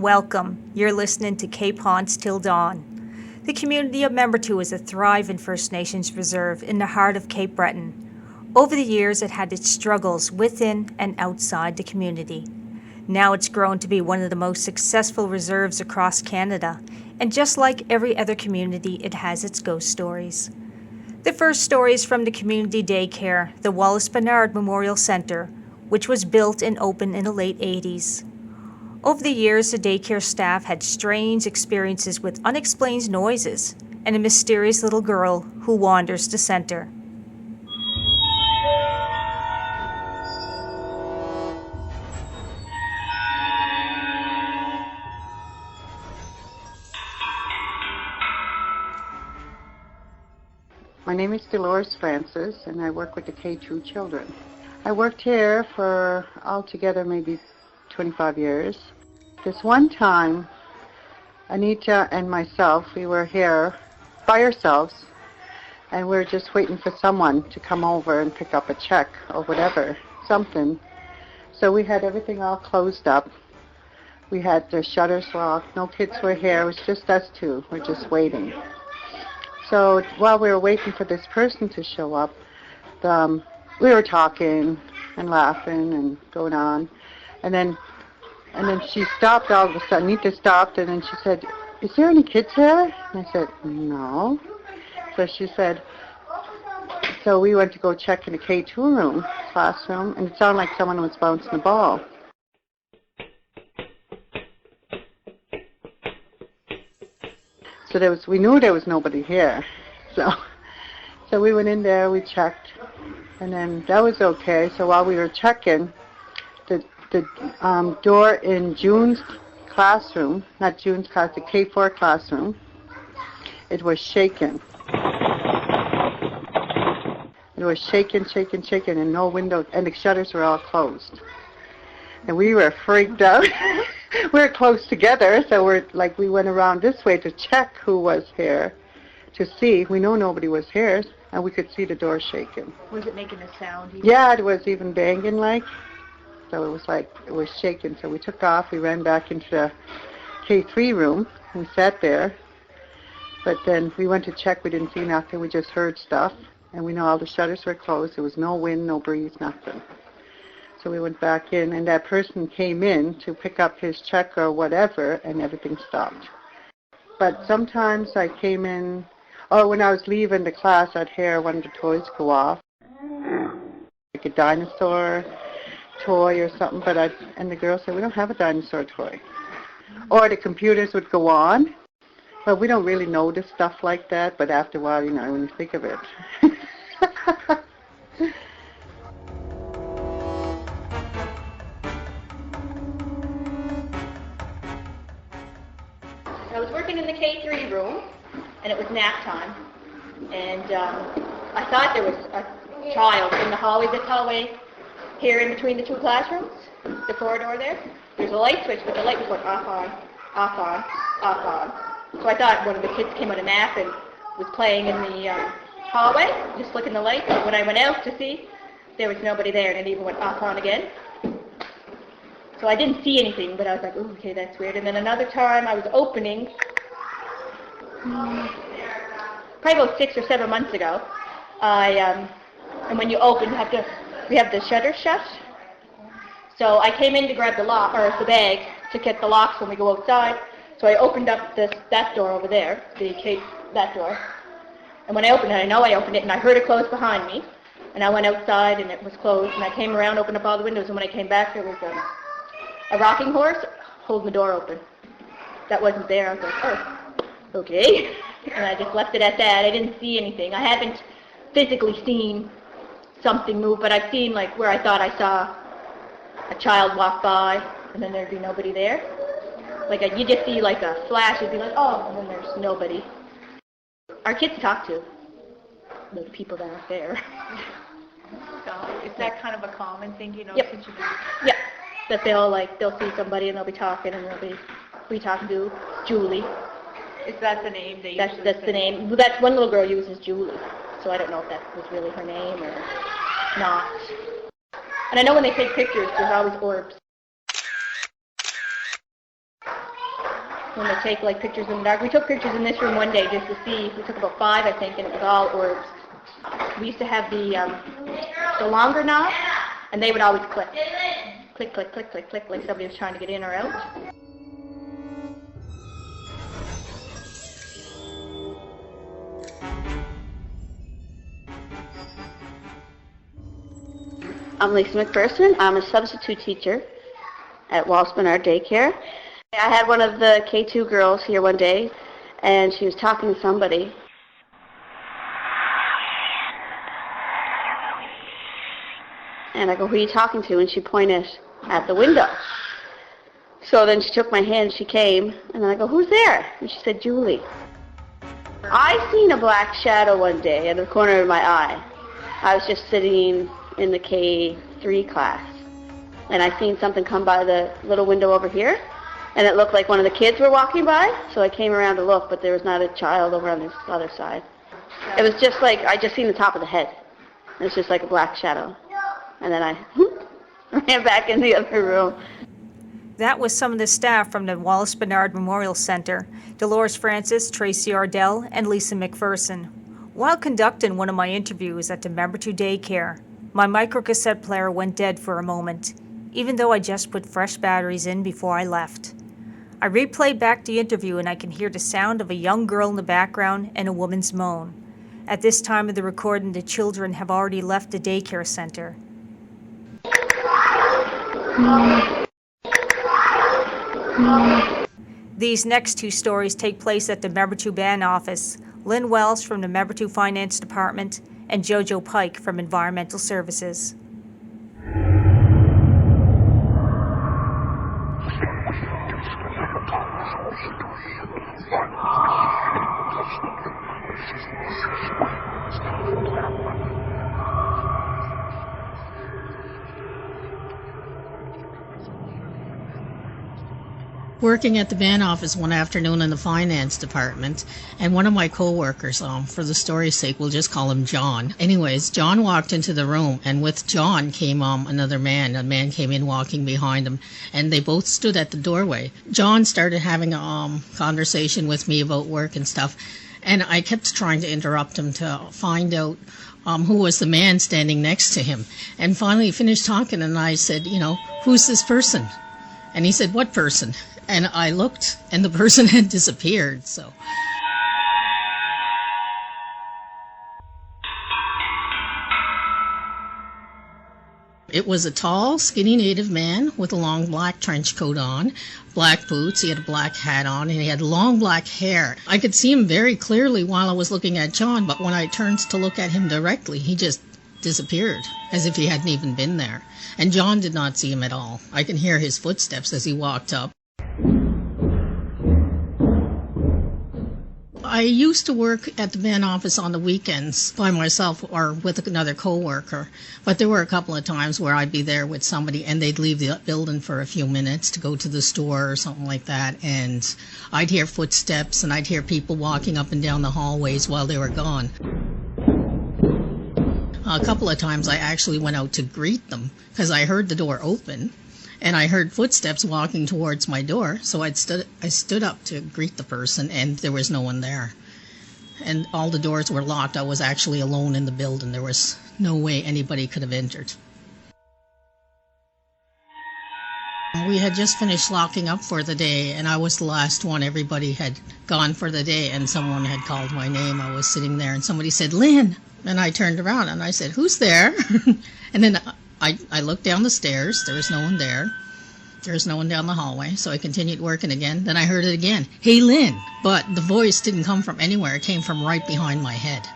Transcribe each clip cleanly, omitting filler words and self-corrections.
Welcome. You're listening to Cape Haunts Till Dawn. The community of Membertou is a thriving First Nations reserve in the heart of Cape Breton. Over the years, it had its struggles within and outside the community. Now it's grown to be one of the most successful reserves across Canada, and just like every other community, it has its ghost stories. The first story is from the community daycare, the Wallace Bernard Memorial Centre, which was built and opened in the late 80s. Over the years, the daycare staff had strange experiences with unexplained noises and a mysterious little girl who wanders the center. My name is Dolores Francis, and I work with the K2 children. I worked here for altogether maybe 25 years. This one time, Anita and myself, we were here by ourselves, and we were just waiting for someone to come over and pick up a check or whatever, something. So we had everything all closed up. We had the shutters locked. No kids were here. It was just us two. We're just waiting. So while we were waiting for this person to show up, we were talking and laughing and going on, and then she stopped all of a sudden. Anita stopped, and then she said, "Is there any kids here?" And I said, "No." So she said, so we went to go check in the K2 classroom, and it sounded like someone was bouncing a ball. So we knew there was nobody here. So we went in there, we checked, and then that was okay. So while we were checking, the door in June's classroom, not June's class, the K4 classroom, it was shaking. It was shaking, and no windows, and the shutters were all closed. And we were freaked out. We were close together, so we went around this way to check who was here, to see. We know nobody was here, and we could see the door shaking. Was it making a sound? Yeah, it was even banging so it was shaking. So we took off, we ran back into the K3 room, and sat there. But then we went to check, we didn't see nothing, we just heard stuff, and we know all the shutters were closed, there was no wind, no breeze, nothing. So we went back in, and that person came in to pick up his check or whatever, and everything stopped. But sometimes I came in, when I was leaving the class, I'd hear one of the toys go off, like a dinosaur toy or something, and the girl said, "We don't have a dinosaur toy." Or the computers would go on. But we don't really notice stuff like that, but after a while, when you think of it. I was working in the K3 room, and it was nap time. And I thought there was a child in the hallway here in between the two classrooms, the corridor there. There's a light switch, but the light was going off on, off on, off on. So I thought one of the kids came out of nap and was playing in the hallway, just flicking the light. But when I went out to see, there was nobody there, and it even went off on again. So I didn't see anything, but I was like, "Ooh, okay, that's weird." And then another time I was opening, probably about 6 or 7 months ago, and when you open, we have the shutters shut. So I came in to grab the bag to get the locks when we go outside. So I opened up that door over there, that door. And when I opened it, I know I opened it, and I heard it close behind me. And I went outside, and it was closed. And I came around, opened up all the windows, and when I came back, there was a rocking horse holding the door open. That wasn't there. I was like, "Oh, okay." And I just left it at that. I didn't see anything. I haven't physically seen something move, but I've seen where I thought I saw a child walk by, and then there'd be nobody there. You just see a flash, you'd be like, "Oh," and then there's nobody. Our kids talk to the people that are there. So is that kind of a common thing, Yep. since you do? Yeah, that they'll see somebody and they'll be talking, and they'll be talking to Julie. Is that the name they use? That's the name. Well, that's one little girl uses Julie, so I don't know if that was really her name or not. And I know when they take pictures, there's always orbs. when they take like pictures in the dark. We took pictures in this room one day just to see. We took about 5, I think, and it was all orbs. We used to have the longer knob, and they would always click. Click, click, click, click, click, like somebody was trying to get in or out. I'm Lisa McPherson. I'm a substitute teacher at Wallace Bernard Daycare. I had one of the K2 girls here one day, and she was talking to somebody. And I go, who are you talking to? And she pointed at the window. So then she took my hand, she came, and I go, who's there? And she said, Julie. I seen a black shadow one day in the corner of my eye. I was just sitting in the K3 class, and I seen something come by the little window over here, and it looked like one of the kids were walking by, so I came around to look, but there was not a child over on this other side. It was just like, I just seen the top of the head. It was just like a black shadow. And then I ran back in the other room. That was some of the staff from the Wallace Bernard Memorial Center, Dolores Francis, Tracy Ardell, and Lisa McPherson. While conducting one of my interviews at the Membertou Daycare, my microcassette player went dead for a moment, even though I just put fresh batteries in before I left. I replayed back the interview and I can hear the sound of a young girl in the background and a woman's moan. At this time of the recording, the children have already left the daycare center. These next two stories take place at the Membertou Band office. Lynn Wells from the Membertou Finance Department and Jojo Pike from Environmental Services. Working at the band office one afternoon in the finance department, and one of my co-workers, for the story's sake, we'll just call him John. Anyways, John walked into the room, and with John came another man. A man came in walking behind him, and they both stood at the doorway. John started having a conversation with me about work and stuff, and I kept trying to interrupt him to find out who was the man standing next to him. And finally he finished talking, and I said, who's this person? And he said, what person? And I looked, and the person had disappeared, so. It was a tall, skinny native man with a long black trench coat on, black boots, he had a black hat on, and he had long black hair. I could see him very clearly while I was looking at John, but when I turned to look at him directly, he just disappeared, as if he hadn't even been there. And John did not see him at all. I can hear his footsteps as he walked up. I used to work at the band office on the weekends by myself or with another co-worker, but there were a couple of times where I'd be there with somebody and they'd leave the building for a few minutes to go to the store or something like that, and I'd hear footsteps and I'd hear people walking up and down the hallways while they were gone. A couple of times I actually went out to greet them because I heard the door open and I heard footsteps walking towards my door, so I stood up to greet the person, and there was no one there. And all the doors were locked. I was actually alone in the building. There was no way anybody could have entered. We had just finished locking up for the day, and I was the last one. Everybody had gone for the day, and someone had called my name. I was sitting there, and somebody said, Lynn! And I turned around, and I said, who's there? And then I looked down the stairs. There was no one there. There was no one down the hallway, so I continued working again. Then I heard it again, hey, Lynn! But the voice didn't come from anywhere. It came from right behind my head,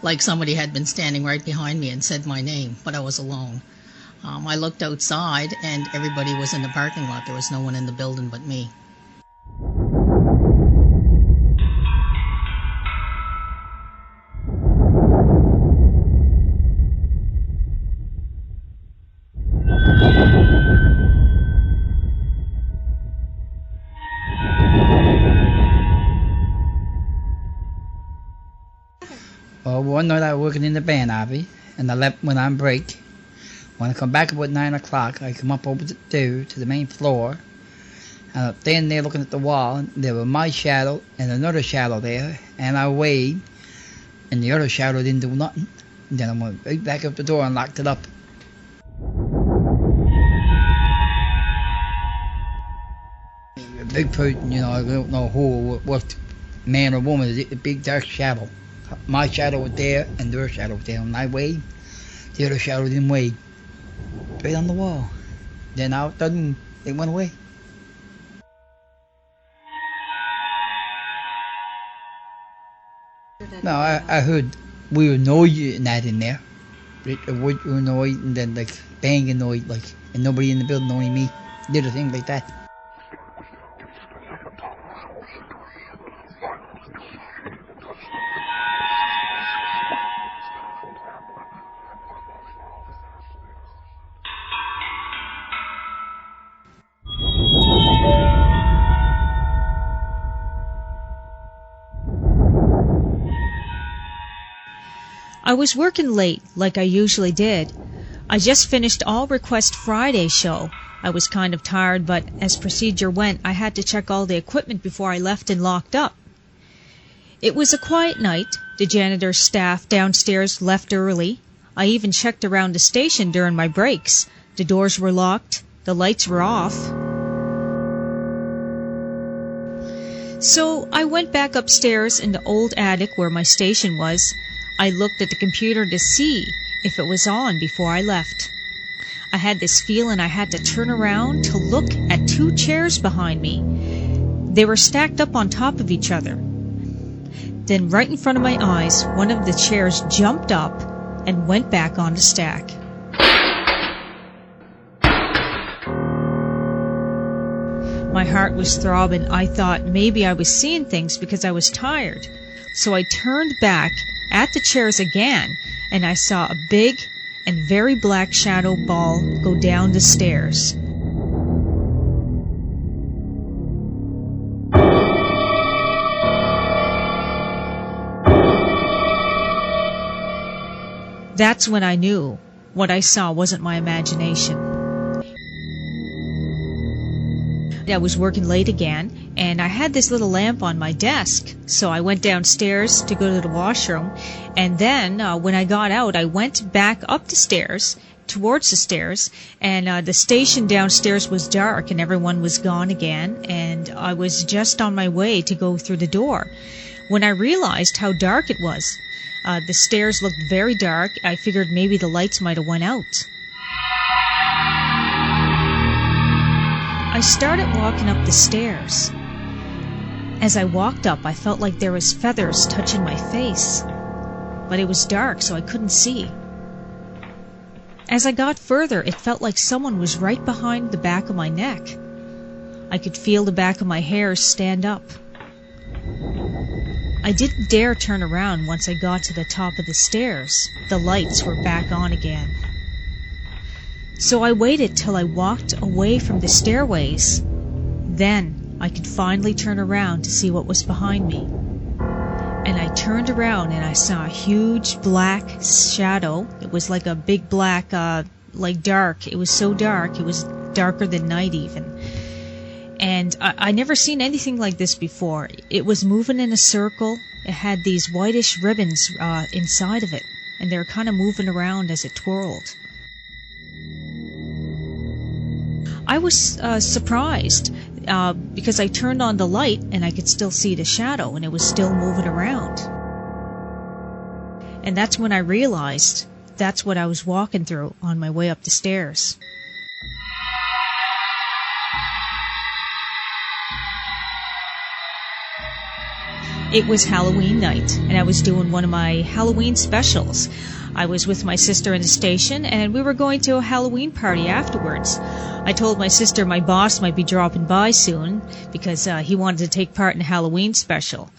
like somebody had been standing right behind me and said my name, but I was alone. I looked outside, and everybody was in the parking lot. There was no one in the building but me. Well, one night I was working in the band, Abby, and I left when on break. When I come back about 9 o'clock, I come up over the to the main floor, And I was standing there looking at the wall, and there was my shadow and another shadow there, and I waved, and the other shadow didn't do nothing. And then I went right back up the door and locked it up. A big person, you know, I don't know who it was, man or woman, a big dark shadow. My shadow was there, and their shadow was there. And I waved, the other shadow didn't wave. Right on the wall. Then all of a sudden, it went away. No, I heard weird noise and that in there. A weird noise and then like banging noise, like, and nobody in the building, only me. Did a thing like that. I was working late, like I usually did. I just finished All Request Friday show. I was kind of tired, but as procedure went, I had to check all the equipment before I left and locked up. It was a quiet night. The janitor's staff downstairs left early. I even checked around the station during my breaks. The doors were locked. The lights were off. So I went back upstairs in the old attic where my station was. I looked at the computer to see if it was on before I left. I had this feeling I had to turn around to look at two chairs behind me. They were stacked up on top of each other. Then right in front of my eyes, one of the chairs jumped up and went back on the stack. My heart was throbbing. I thought maybe I was seeing things because I was tired. So I turned back at the chairs again, and I saw a big and very black shadow ball go down the stairs. That's when I knew what I saw wasn't my imagination. I was working late again, and I had this little lamp on my desk, so I went downstairs to go to the washroom, and then when I got out, I went back up the stairs, towards the stairs, and the station downstairs was dark, and everyone was gone again, and I was just on my way to go through the door. When I realized how dark it was, the stairs looked very dark. I figured maybe the lights might have went out. I started walking up the stairs. As I walked up, I felt like there was feathers touching my face, but it was dark, so I couldn't see. As I got further, it felt like someone was right behind the back of my neck. I could feel the back of my hair stand up. I didn't dare turn around once I got to the top of the stairs. The lights were back on again. So I waited till I walked away from the stairways. Then I could finally turn around to see what was behind me. And I turned around and I saw a huge black shadow. It was like a big black, like dark. It was so dark, it was darker than night even. And I never seen anything like this before. It was moving in a circle. It had these whitish ribbons inside of it, and they were kind of moving around as it twirled. I was surprised because I turned on the light and I could still see the shadow, and it was still moving around. And that's when I realized that's what I was walking through on my way up the stairs. It was Halloween night, and I was doing one of my Halloween specials. I was with my sister in the station, and we were going to a Halloween party afterwards. I told my sister my boss might be dropping by soon because he wanted to take part in a Halloween special.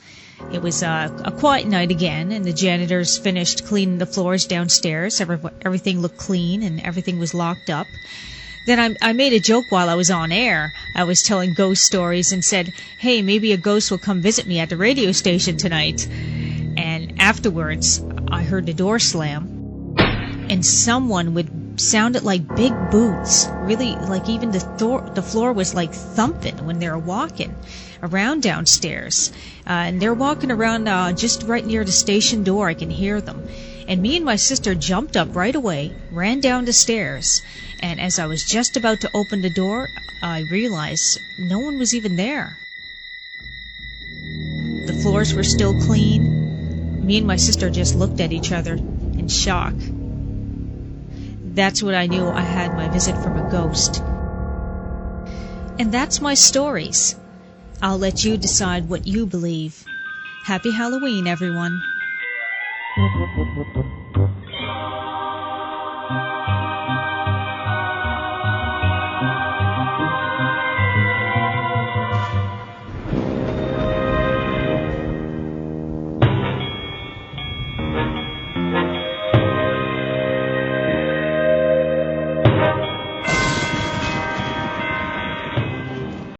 It was a quiet night again, and the janitors finished cleaning the floors downstairs. Everything looked clean, and everything was locked up. Then I made a joke while I was on air. I was telling ghost stories and said, hey, maybe a ghost will come visit me at the radio station tonight. And afterwards, I heard the door slam, and someone with sounded like big boots. Really, like even the floor was like thumping when they were walking around downstairs. And they're walking around just right near the station door. I can hear them. And me and my sister jumped up right away, ran down the stairs, and as I was just about to open the door, I realized no one was even there. The floors were still clean. Me and my sister just looked at each other in shock. That's when I knew I had my visit from a ghost. And that's my stories. I'll let you decide what you believe. Happy Halloween, everyone.